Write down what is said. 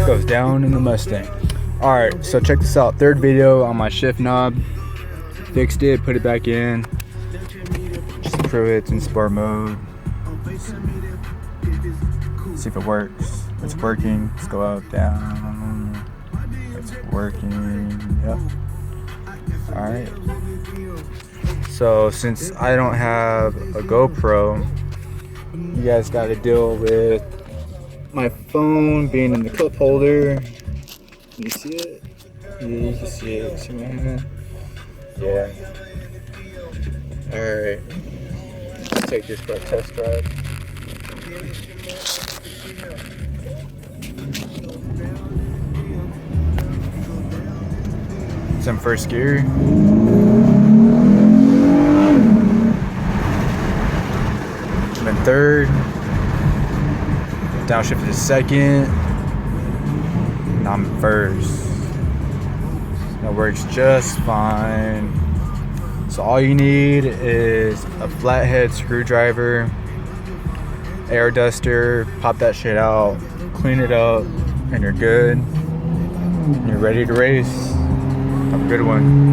Goes down in the Mustang. Alright, so check this out. Third video on my shift knob. Fixed it, put it back in. Just prove it's in sport mode. See if it works. It's working. Let's go up, down. It's working. Yep. Alright. So since I don't have a GoPro, you guys got to deal with my phone being in the cup holder. Can you see it? Yeah, you can see it. See my hand? Yeah. Alright. Let's take this for a test drive. It's in first gear. I'm in third. Downshift to second. Now I'm in first. That works just fine. So all you need is a flathead screwdriver, air duster, pop that shit out, clean it up, and you're good. You're ready to race. Have a good one.